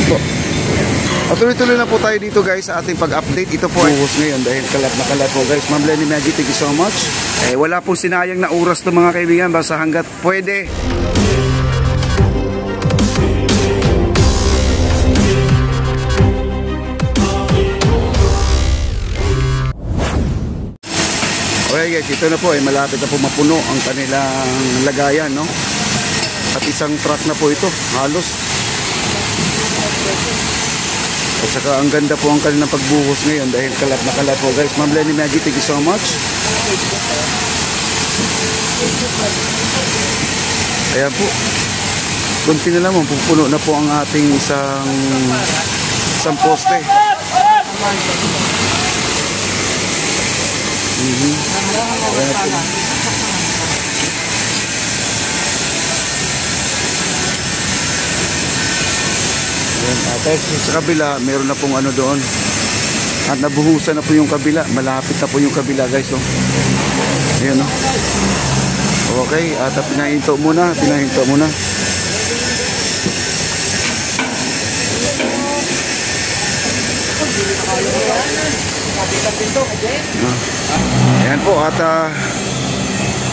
po. At tuloy-tuloy na po tayo dito guys sa ating pag-update. Ito po ay buhos ngayon dahil kalat na kalat po guys. Ma'am Lenny Maggie, thank you so much. Wala pong sinayang na oras to mga kaibigan. Basta hanggat pwede. Okay guys, ito na po ay malapit na po mapuno ang kanilang lagayan, no? At isang truck na po ito, halos. At saka ang ganda po ang kanilang pagbuhos ngayon dahil kalat na kalat po guys. Ma'am Lenny Maggie, thank you so much. Ayan po. Kunti na lang, pupuno na po ang ating isang poste. Ayan po. At sa kabila, meron na pong ano doon. At nabuhusan na po yung kabila. Malapit na po yung kabila guys. Oh. Ayan o. Oh. Okay, at pinahinto muna. Ayan po, at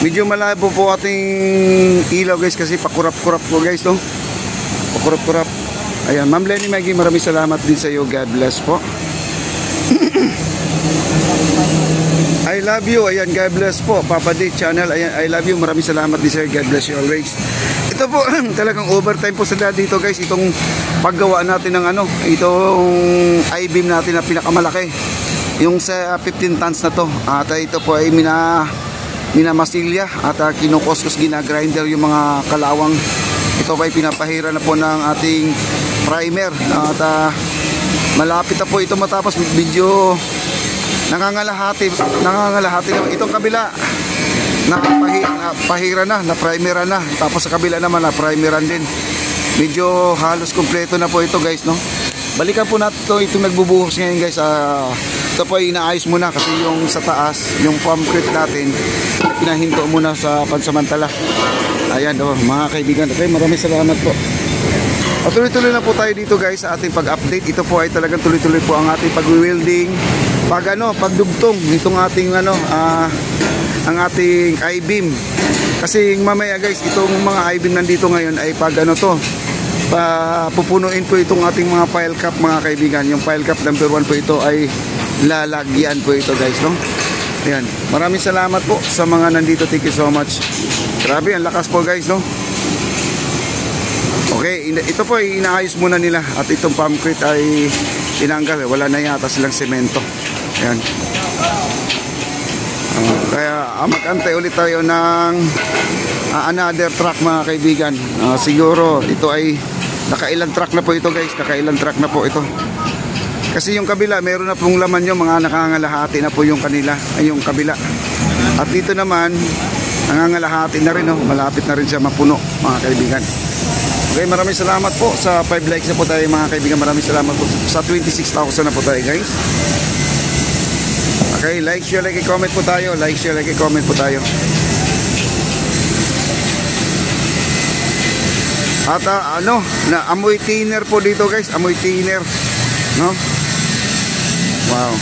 medyo malabo po ating ilaw guys kasi pakurap-kurap po guys. No? Pakurap-kurap. Ayan, Ma'am Lenny Maggie, maraming salamat din sa iyo. God bless po. I love you. Ayan, God bless po. Papa D channel. Ayan, I love you. Maraming salamat din sa iyo. God bless you always. Ito po, talagang overtime po sila dito guys. Itong paggawa natin ng ano, itong I-beam natin na pinakamalaki. Yung sa 15 tons na to. At ito po ay minamasilya at kinukuskus, ginagrinder yung mga kalawang. Ito ay pinapahira na po ng ating primer. At malapit na po ito matapos. Medyo nangangalahati naman. Itong kabila napahira na primera na. Tapos sa kabila naman na primeran din. Medyo halos kompleto na po ito guys, no? Balikan po natin itong nagbubuhos ngayon guys. Ito po ay inaayos muna kasi yung sa taas, yung concrete natin, pinahinto muna sa pansamantala. Ayan mga kaibigan. Okay, maraming salamat po. At tuloy-tuloy na po tayo dito guys sa ating pag-update. Ito po ay talagang tuloy-tuloy po ang ating pag-welding, pagdugtong nitong ating ang ating I-beam. Kasi mamaya guys, itong mga I-beam nandito ngayon ay pupunuin po itong ating mga file cap mga kaibigan. Yung file cap number 1 po ito ay lalagyan po ito guys, no? Ayan, maraming salamat po sa mga nandito. Thank you so much. Grabe, ang lakas po guys, no? Okay, ito po ay inaayos muna nila. At itong concrete ay tinanggal. Wala na yata silang semento. Ayan. Kaya mag-antay ulit tayo ng another truck mga kaibigan. Siguro ito ay nakailang truck na po ito guys. Nakailang truck na po ito. Kasi yung kabila meron na pong laman yung mga nakangalahati na po yung kanila. Ay yung kabila. At dito naman nangangalahati na rin. Malapit na rin siya mapuno mga kaibigan. Okay, maraming salamat po sa 5 likes na po tayo mga kaibigan. Maraming salamat po sa 26,000 na po tayo guys. Okay, like, share, like, comment po tayo. Like, share, like, comment po tayo. At amoy thinner po dito guys. Amoy thinner, no? Wow.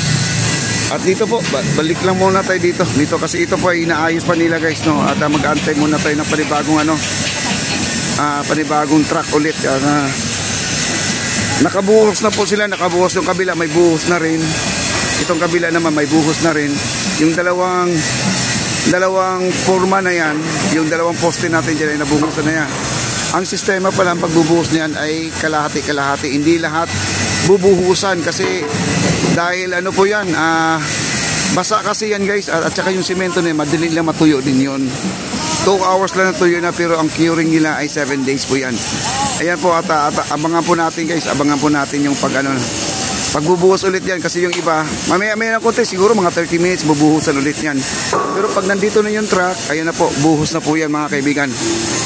At dito po, balik lang muna tayo dito. Dito kasi ito po ay inaayos pa nila guys, no? At mag-aantay muna tayo ng panibagong panibagong truck ulit. Nakabuhos na po sila. Nakabuhos yung kabila, may buhos na rin. Itong kabila naman may buhos na rin. Yung dalawang forma na yan, yung dalawang poste natin dyan ay nabuhusan na yan. Ang sistema pala ng pagbubuhos niyan ay kalahati-kalahati. Hindi lahat bubuhusan kasi dahil ano po yan, basa kasi yan guys. At saka yung simento na yan, madali lang matuyo din yun. 2 hours lang natuyo na, pero ang curing nila ay 7 days po yan. Ayan po, at abangan po natin guys. Abangan po natin yung pagbubuhos ulit yan. Kasi yung iba, mamaya ng konti, siguro mga 30 minutes bubuhusan ulit yan. Pero pag nandito na yung truck, ayan na po, buhos na po yan mga kaibigan.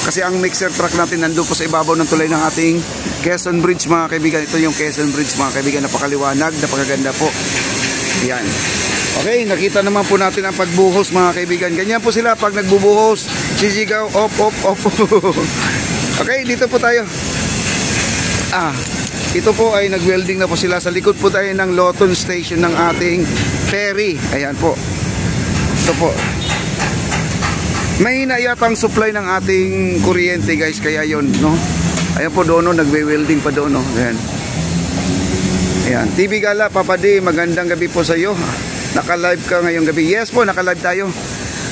Kasi ang mixer truck natin nandun po sa ibabaw ng tulay ng ating Quezon Bridge mga kaibigan. Ito yung Quezon Bridge mga kaibigan, napakaliwanag, napakaganda po. Yan. Okay, nakita naman po natin ang pagbuhos mga kaibigan. Ganyan po sila pag nagbubuhos, sisigaw, off. Okay, dito po tayo. Ito po ay nag-welding na po sila. Sa likod po tayo ng Loton Station ng ating ferry. Ayan po. Ito po. Mahina yata ang supply ng ating kuryente guys. Kaya yon, no? Ayan po doon, no? Nagwe-welding pa doon, no? Ayan. Ayan. TV Gala, Papa D, magandang gabi po sa iyo. Naka-live ka ngayong gabi. Yes po, naka-live tayo.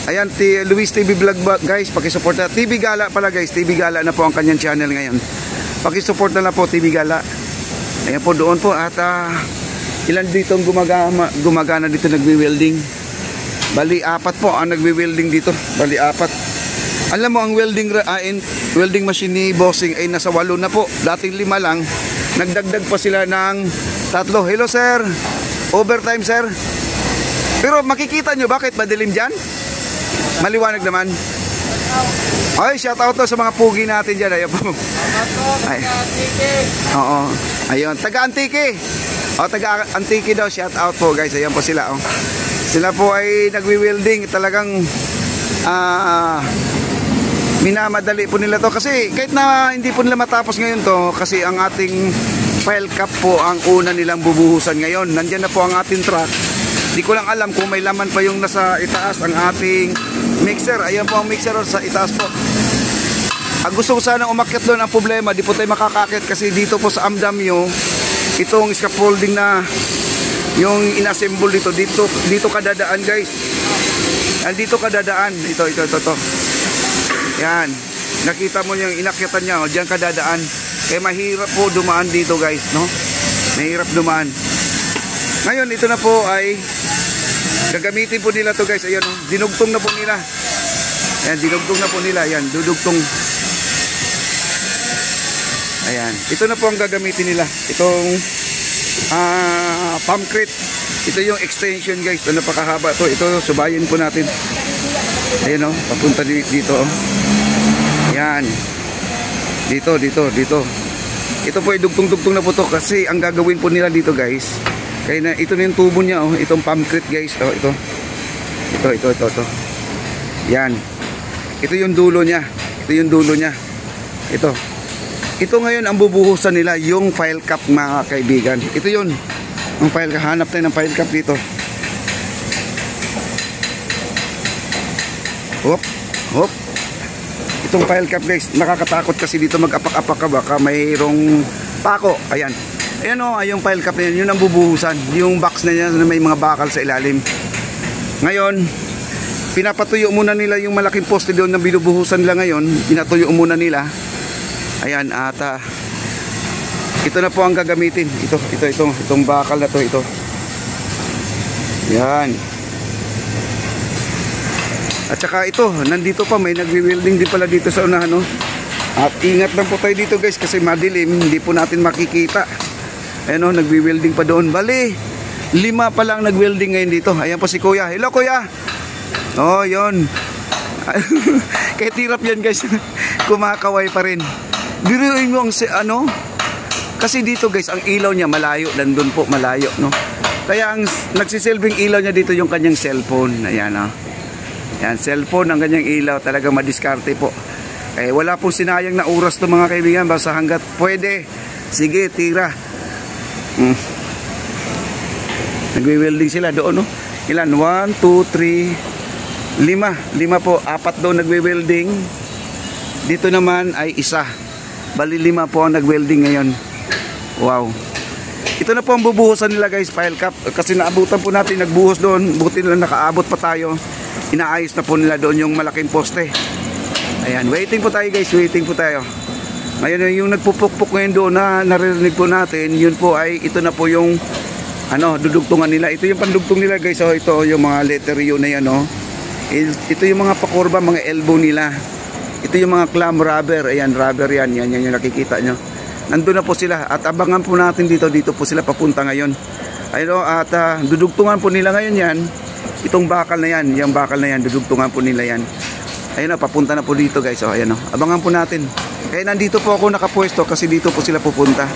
Ayan, Luis TV Vlog guys, pakisupport na. TV Gala pala guys, TV Gala na po ang kanyang channel ngayon. Pakisupport na po TV Gala. Ayan po doon po at ilan dito ang gumagana dito nagwi-welding. Bali 4 po ang nagwi-welding dito. Bali 4. Alam mo ang welding machine ni Bossing ay nasa 8 na po. Dating 5 lang. Nagdagdag pa sila ng 3. Hello sir. Overtime sir. Pero makikita nyo bakit madilim dyan? Maliwanag naman. Ay, shout out to sa mga pugi natin dyan. Ayun po. Ay. Oo. Ayun, taga-Antique. O, taga-Antique daw, shout out po guys. Ayun po sila. Oh. Sila po ay nagwi-welding. Talagang minamadali po nila to. Kasi kahit na hindi po nila matapos ngayon to, kasi ang ating file cap po ang una nilang bubuhusan ngayon. Nandyan na po ang ating truck. Di ko lang alam kung may laman pa yung nasa itaas ang ating mixer. Ayan po ang mixer sa itaas po. Ang gusto ko sana umakyat doon, ang problema di po tayo makakakit kasi dito po sa Amdamyo itong scaffolding na yung inassemble dito kadadaan guys. Dito kadadaan ito. Yan, nakita mo yung inakyatan niya, oh, diyan kadadaan. Kaya mahirap po dumaan dito guys, no? Mahirap dumaan. Ngayon ito na po ay gagamitin po nila to guys. Ayun, oh, dinugtong na po nila. Ayan, dinugtong na po nila. Ayan, dudugtong. Ayan, ito na po ang gagamitin nila. Itong pumpcrete. Ito yung extension guys. Ito napakahaba to. Ito subayin po natin. Ayan, oh, papunta dito, oh. Ayan. Dito. Ito po ay dugtong-dugtong na po to kasi ang gagawin po nila dito guys. Kaya na ito na yung tubo niya, oh. Itong pumpcrete guys. Oh, ito. Yan. Ito yung dulo niya. Ito ngayon ang bubuhusan nila, yung file cap mga kaibigan. Ito yun. Ang file cap, hanap tayo ng file cap dito. Hop. Itong file cap guys, nakakatakot kasi dito mag-apak-apak ka, baka mayroong pako. Ayan. Ayan o, yung file cap na yun ang bubuhusan. Yung box na yan na may mga bakal sa ilalim. Ngayon, pinapatuyo muna nila yung malaking poste doon na binubuhusan nila ngayon. Pinatuyo muna nila. Ayan, at ito na po ang gagamitin. Itong bakal na to, ito. Yan. At saka ito, nandito pa, may nagwi-welding din pala dito sa unahan, no? At ingat lang po tayo dito guys kasi madilim, hindi po natin makikita. Ayan o, nagwi-welding pa doon. Bali, 5 pa lang nag-welding ngayon dito. Ayan po si Kuya. Hello Kuya. Oh, yun. Kahit hirap yan guys. Kumakaway pa rin. Biruin mo ang kasi dito guys, ang ilaw niya malayo. Nandun po, malayo, no? Kaya ang nagsisilbing ilaw niya dito yung kanyang cellphone. Ayan, oh. Ayan, cellphone ang kanyang ilaw. Talagang madiskarte po. Eh, wala po sinayang na oras to mga kaibigan. Basta hanggat pwede. Sige, tira. Nagwi-welding sila doon, no? Ilan? 1, 2, 3, 5 po, 4 doon nagwi-welding. Dito naman ay 1. Bali 5 po ang nag-welding ngayon. Wow. Ito na po ang bubuhusan nila guys, file cap. Kasi naabutan po natin, nagbuhos doon. Buti nila nakaabot pa tayo. Inaayos na po nila doon yung malaking poste. Ayan, waiting po tayo guys, waiting po tayo. Ngayon yung nagpupukpuk ngayon doon na naririnig po natin, yun po ay ito na po yung dudugtungan nila. Ito yung pandugtong nila guys. So ito yung mga letter U na yan, no? Ito yung mga pakurba, mga elbow nila. Ito yung mga clamp rubber. Ayan, rubber yan. Yan yung nakikita nyo. Nandun na po sila. At abangan po natin dito po sila papunta ngayon. Ayun, at dudugtungan po nila ngayon yan. Itong bakal na yan. Yung bakal na yan, dudugtungan po nila yan. Ayun, papunta na po dito guys. So, ayan, abangan po natin. Kaya nandito po ako nakapwesto kasi dito po sila pupunta.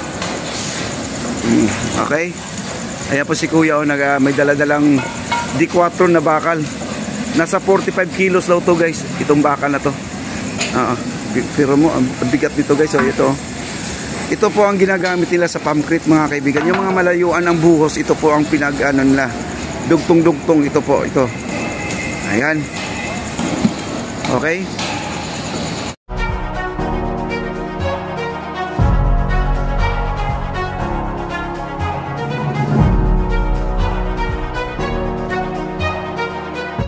Okay? Ayan po si Kuya, may daladalang D4 na bakal. Nasa 45 kilos daw to guys. Itong bakal na to. Pero mo, ang bigat nito guys. So, ito. Ito po ang ginagamit nila sa pamcrete mga kaibigan. Yung mga malayuan ng buhos, ito po ang pinag-ano nila. Dugtong-dugtong ito po, ito. Ayan. Okay?